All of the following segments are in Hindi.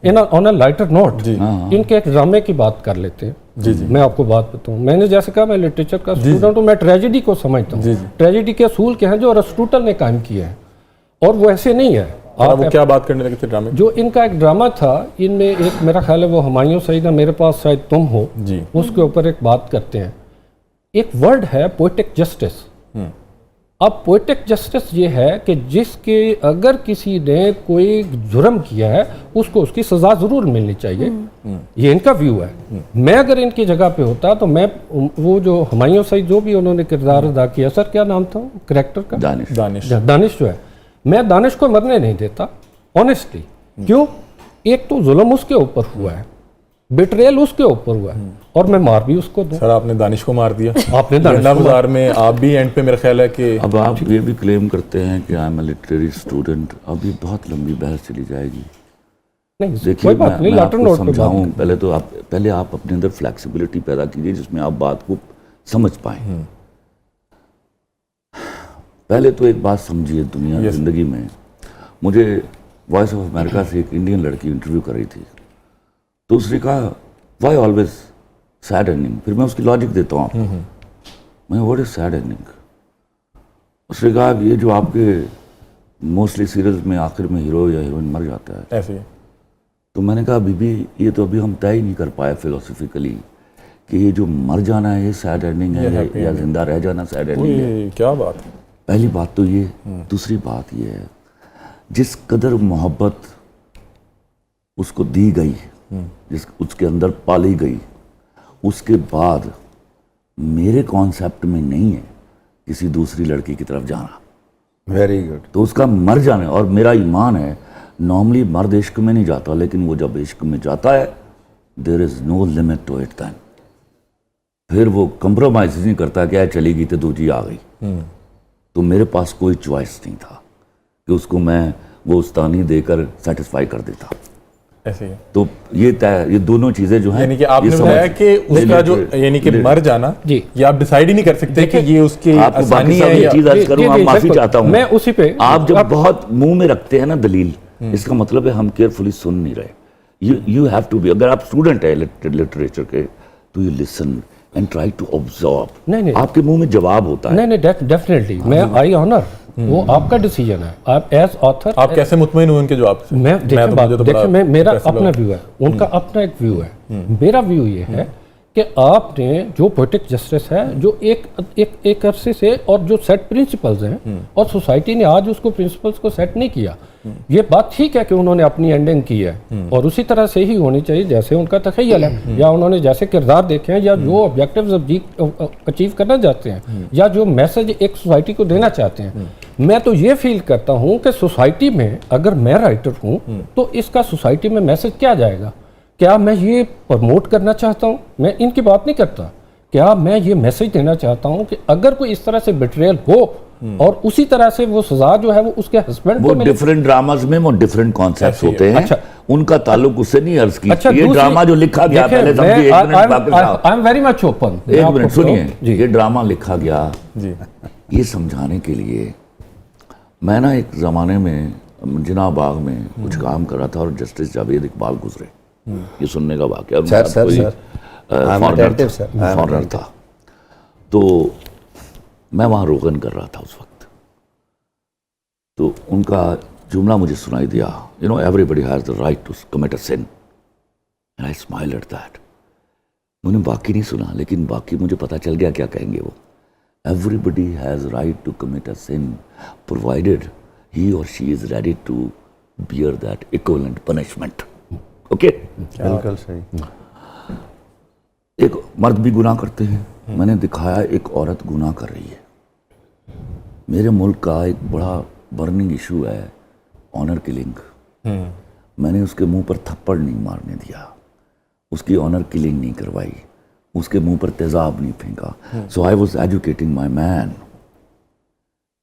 ऑन अ लाइटर नोट इनके एक ड्रामे की बात कर लेते हैं। जी जी, मैं आपको बात बताऊं, मैंने जैसे कहा मैं लिटरेचर का स्टूडेंट हूँ, मैं ट्रेजेडी को समझता हूँ। ट्रेजेडी के असूल क्या हैं जो अरिस्टोटल ने कायम किए हैं, और वो ऐसे नहीं है। आप वो क्या बात करने लगे थे ड्रामे? जो इनका एक ड्रामा था, इनमें एक मेरा ख्याल है वो हुमायूं सईद है, मेरे पास शायद तुम हो जी, उसके ऊपर एक बात करते हैं। एक वर्ड है पोएटिक जस्टिस। अब पोएटिक जस्टिस ये है कि जिसके अगर किसी ने कोई जुर्म किया है उसको उसकी सजा जरूर मिलनी चाहिए, ये इनका व्यू है। मैं अगर इनकी जगह पे होता तो मैं वो जो हुमायूं सईद जो भी उन्होंने किरदार अदा किया, सर क्या नाम था कैरेक्टर का? दानिश जो है, मैं दानिश को मरने नहीं देता ऑनेस्टली। क्यों? एक तो जुल्म उसके ऊपर हुआ है, बिट्रेयल उसके ऊपर हुआ है, और मैं मार भी उसको दूं। सर आपने दानिश को मार दिया। आपने दानिश को बाजार में आप भी एंड पे मेरा ख्याल है कि अब आप ये भी क्लेम करते हैं कि I am a literary student. अब ये बहुत लंबी बहस चली जाएगी। नहीं, देखिए कोई बात नहीं, मैं लाटर आपको नोट पे समझाऊं, बात पहले आप अपने अंदर फ्लैक्सिबिलिटी पैदा कीजिए जिसमें आप बात को समझ पाएं। पहले तो एक बात समझिए, दुनिया जिंदगी में मुझे वॉइस ऑफ अमेरिका से एक इंडियन लड़की इंटरव्यू कर रही थी, तो उसने कहा वाई ऑलवेज सैड एंडिंग। फिर मैं उसकी लॉजिक देता हूँ आपको। मैं व्हाट इज सैड एंडिंग? उसने कहा ये जो आपके मोस्टली सीरियल्स में आखिर में हीरो या हीरोइन मर जाता है ऐसे ही। तो मैंने कहा बीबी ये तो अभी हम तय ही नहीं कर पाए फिलोसफिकली कि ये जो मर जाना है ये सैड एंडिंग है या जिंदा रह जाना सैड एंडिंग है। क्या बात है? पहली बात तो ये। दूसरी बात ये है, जिस कदर मोहब्बत उसको दी गई, जिस उसके अंदर पाली गई, उसके बाद मेरे कॉन्सेप्ट में नहीं है किसी दूसरी लड़की की तरफ जाना। Very good. तो उसका मर जाना, और मेरा ईमान है नॉर्मली मर्द इश्क में नहीं जाता, लेकिन वो जब इश्क में जाता है there is no limit to it. Then फिर वो कंप्रोमाइज नहीं करता, क्या चली गई तो दूजी आ गई। तो मेरे पास कोई चॉइस नहीं था कि उसको मैं वो उस्तानी देकर सेटिस्फाई कर देता। ऐसे ही। तो ये दोनों चीजें जो हैं, यानी कि आपने बताया कि उसका जो यानी कि मर जाना जी, ये आप डिसाइड ही नहीं कर सकते कि ये उसकी आपको बाकी सब ये चीज अर्ज करूं, आप माफी चाहता हूं मैं उसी पे। आप जब बहुत मुंह में रखते हैं ना दलील, इसका मतलब है हम केयरफुली सुन नहीं रहे। यू हैव टू बी, अगर आप स्टूडेंट है लिटरेचर के तो you listen and try to observe. नहीं, आपके मुंह में जवाब होता है। नहीं, डेफिनेटली मैं आई ऑनर, वो आपका डिसीजन है। आप एज ऑथर आप कैसे मुतमईन हुए उनके जवाब से? देखिए मेरा अपना व्यू है, उनका अपना एक व्यू है। मेरा व्यू ये है कि आपने जो पोएटिक जस्टिस है जो एक अरसे से, और जो सेट प्रिंसिपल्स हैं, और सोसाइटी ने आज उसको प्रिंसिपल्स को सेट नहीं किया। ये बात ठीक है कि उन्होंने अपनी एंडिंग की है, और उसी तरह से ही होनी चाहिए जैसे उनका तखय्युल है, या उन्होंने जैसे किरदार देखे हैं, या जो ऑब्जेक्टिव्स अचीव करना चाहते हैं, या जो मैसेज एक सोसाइटी को देना चाहते हैं। मैं तो ये फील करता हूँ कि सोसाइटी में अगर मैं राइटर हूँ तो इसका सोसाइटी में मैसेज क्या जाएगा? क्या मैं ये प्रमोट करना चाहता हूँ? मैं इनकी बात नहीं करता। क्या मैं ये मैसेज देना चाहता हूँ कि अगर कोई इस तरह से बिट्रेयल हो और उसी तरह से वो सजा जो है वो उसके हस्बैंड को मिले। डिफरेंट ड्रामास में वो डिफरेंट कॉन्सेप्ट्स होते हैं। अच्छा, उनका ताल्लुक उससे नहीं अर्ज की। अच्छा, ये ड्रामा जो लिखा गया, पहले समझिए, एक मिनट बाकी साहब, I am very much open. एक मिनट सुनिए। ये ड्रामा लिखा गया जी, ये समझाने के लिए। मैं ना एक ज़माने में जिना बाग में कुछ काम कर रहा था और जस्टिस जावेद इकबाल गुजरे। ये सुनने का वाक़या, फॉरनर था, तो मैं वहाँ रोगन कर रहा था उस वक्त। तो उनका जुमला मुझे सुनाई दिया, you know everybody has the right to commit a sin, and I smiled at that. उन्होंने बाकी नहीं सुना, लेकिन बाकी मुझे पता चल गया क्या कहेंगे वो। Everybody has right to commit a sin provided he or she is ready to bear that equivalent punishment. Okay? बिल्कुल सही। एक मर्द भी गुनाह करते हैं। मैंने दिखाया एक औरत गुनाह कर रही है। मेरे मुल्क का एक बड़ा बर्निंग इशू है ऑनर किलिंग। मैंने उसके मुंह पर थप्पड़ नहीं मारने दिया, उसकी ऑनर किलिंग नहीं करवाई, उसके मुंह पर तेजाब नहीं फेंका। So I was educating my man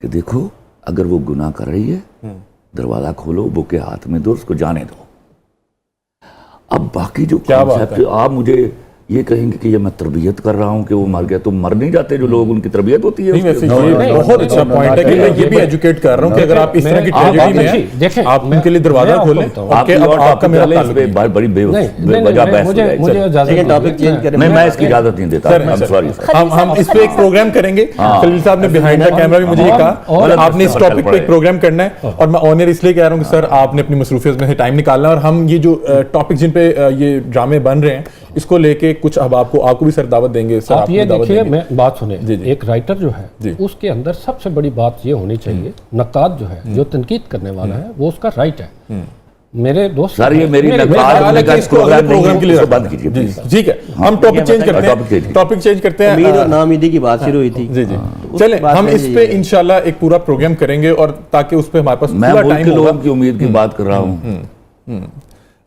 कि देखो अगर वो गुनाह कर रही है, दरवाजा खोलो, बुके हाथ में दो, उसको जाने दो। अब बाकी जो कॉन्सेप्ट आप मुझे ये कहेंगे कि ये मैं तरबियत कर रहा हूँ कि वो मर गया, तो मर नहीं जाते जो लोग, उनकी तरबियत होती है नहीं उसके वैसे ऊपर। ये बहुत अच्छा पॉइंट है कि मैं ये भी एजुकेट कर रहा हूँ कि अगर आप इस तरह की ट्रेजेडी में देखें, आप उनके लिए दरवाजा मैं खोलें आपको और आपकी अब और आपका मेरा ताल्लुक पे नहीं है। बड़ी बेवजह बहस हो मुझे जाएगी। इजाजत लेकिन टॉपिक दीजिए। चेंज करें। नहीं, मैं इसकी इजाजत नहीं देता, सर, आई एम सॉरी। हम इस पे एक प्रोग्राम करेंगे। खलील साहब ने बिहाइंड द कैमरा भी मुझे ये कहा और और आपने इस टॉपिक पे एक प्रोग्राम करना है, और मैं ऑनर इसलिए कह रहा हूँ कि सर आपने अपनी मसरूफियत में से टाइम निकालना है, और हम ये जो टॉपिक जिन पे ये ड्रामे बन रहे हैं इसको लेके कुछ अब आपको भी सर दावत देंगे। सर आप ये आपको दावत देखिए, देंगे। मैं बात सुने, जी, जी। एक राइटर जो है जी। उसके अंदर सबसे बड़ी बात ये होनी चाहिए, नकाद जो है, जो तनकीद करने वाला है, वो उसका राइट है। मेरे दोस्त सर ये मेरी मेरे- नकाद होने का इसको अगले प्रोग्राम नहीं प्रोग्राम है, के लिए इसको रखते बंद हैं। कीजिए जी, प्लीज। ठीक है, हम टॉपिक चेंज करते टॉपिक चेंज हैं। टॉपिक चेंज करते हैं। उम्मीद और नाउमीदी की बात शुरू हुई थी। जी जी उस चलें, बात हम में इस ये पे है। इंशाल्लाह एक पूरा प्रोग्राम करेंगे, और ताकि उस पे हमारे पास मैं पूरा मुल्क टाइम के होगा। लोगों की उम्मीद की बात कर रहा हूँ।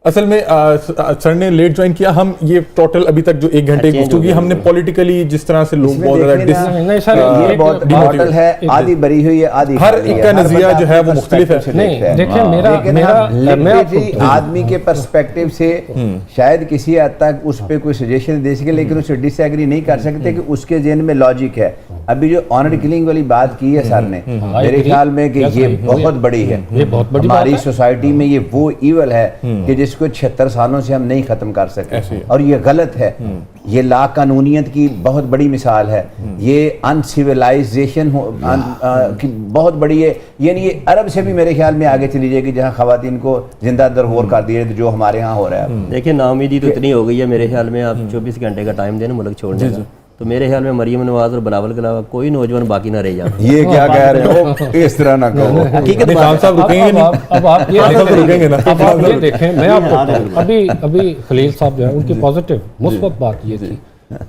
असल में सर ने लेट ज्वाइन किया। हम ये टोटल अभी तक जो 1 घंटे की चेंज गुफ्तगू हो की, गया हमने पॉलिटिकली जिस तरह से लोग इसमें बहुत ज्यादा देखिए ना, डिस नहीं सर, ये एक बहुत बात- मॉडल है, आधी भरी हुई है, आधी हर खाली एक है। का हर नजरिया बंदा जो है अपने वो मुख्तलिफ है। perspective से नहीं देखता है। देखिए, मेरा लेकिन मेरा हम मैं आपको लिटरेरी आदमी के पर्सपेक्टिव से शायद किसी हद तक उस पर कोई सजेशन दे सके, लेकिन उससे डिसएग्री नहीं कर सकते कि उसके जेहन में लॉजिक है। अभी जो ऑनर किलिंग वाली बात की है सर ने, मेरे agree. ख्याल में कि Yes, ये I agree. बहुत बड़ी है। ये बहुत बड़ी बात हमारी है। सोसाइटी में ये वो ईवल है कि जिसको 76 सालों से हम नहीं खत्म कर ऐसे सके, ही। और ये गलत है। ये ला कानूनियत की बहुत बड़ी मिसाल है। ये अनसिविलाइजेशन की बहुत बड़ी है। यानी ये अरब से भी मेरे ख्याल में आगे चली जाएगी, जहाँ खवातीन को जिंदा दरगोर कर दिए, जो हमारे यहाँ हो रहा है। देखिए नाउमीदी तो इतनी हो गई है मेरे ख्याल में, आप 24 घंटे का टाइम देना मुल्क छोड़ने का, तो मेरे ख्याल में मरियम नवाज और बनावल के अलावा कोई नौजवान बाकी ना रह जाए। ये क्या कह रहे हो, इस तरह ना कहो। हकीकत नहीं, बात खान है। साहब रुकेंगे नहीं। अब आप ये खान साहब तो रुकेंगे ना। अब आप ये देखें, मैं आपको बताऊं, अभी खलील साहब जो है उनकी पॉजिटिव मुस्बत बात ये थी,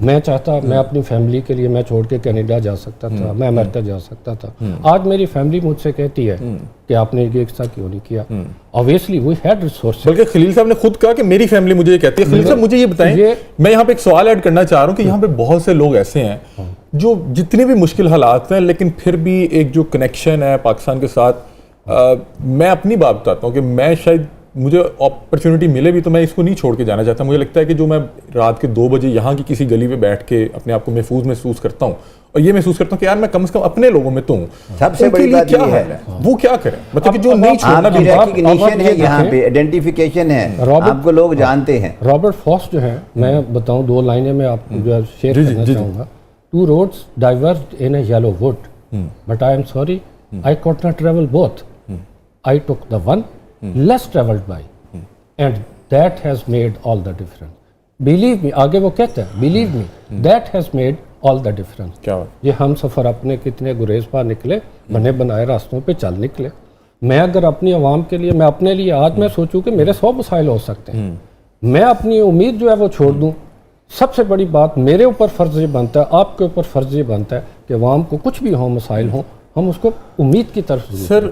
मैं चाहता, मैं अपनी फैमिली के लिए मैं छोड़ के कनाडा जा सकता था, मैं अमेरिका जा सकता था। आज मेरी फैमिली मुझसे कहती है कि आपने ये ऐसा क्यों नहीं किया। Obviously we had resources. बल्कि खलील साहब ने खुद कहा कि मेरी फैमिली मुझे ये कहती है। खलील साहब मुझे ये बताएं, मैं यहाँ पे एक सवाल ऐड करना चाह रहा हूँ कि यहाँ पे बहुत से लोग ऐसे हैं जो जितने भी मुश्किल हालात हैं, लेकिन फिर भी एक जो कनेक्शन है पाकिस्तान के साथ, मैं अपनी बात बताता हूँ कि मैं शायद मुझे अपॉर्चुनिटी मिले भी तो मैं इसको नहीं छोड़ के जाना चाहता। मुझे लगता है कि जो मैं रात के 2 बजे यहाँ की किसी गली में बैठ के अपने आप को महसूस करता हूँ, और ये महसूस करता हूँ कि यार मैं कम से कम अपने लोगों में तो हूँ। सबसे उनके बड़ी लिए बात क्या ये है, है। वो क्या करें, मतलब कि जो नहीं छोड़ना आपकी भी। रिकॉग्निशन है, ये यहाँ देखें, पे आइडेंटिफिकेशन है, रॉबर्ट- आपको लोग जानते हैं। रॉबर्ट फॉस्ट जो है, मैं बताऊं 2 लाइनें में आपको जो है शेयर जी, जी, करना जी, जी। चाहूँगा। 2 roads diverged in a yellow wood, but I am sorry, I could not travel both. I took the one less traveled by, and that has made all the difference. Believe me, आगे वो कहता है, believe me, that has made all the difference. क्या बात? ये हम सफ़र अपने कितने गुरेज पा निकले, बने बनाए रास्तों पे चल निकले। मैं अगर अपनी आवाम के लिए, मैं अपने लिए आज मैं सोचूं कि मेरे 100 मसाइल हो सकते हैं, मैं अपनी उम्मीद जो है वो छोड़ दूं। सबसे बड़ी बात मेरे ऊपर फ़र्ज़ ये बनता है, आपके ऊपर फ़र्ज़ ये बनता है कि आवाम को कुछ भी हो, मसाइल हों, हम उसको उम्मीद की तरफ सर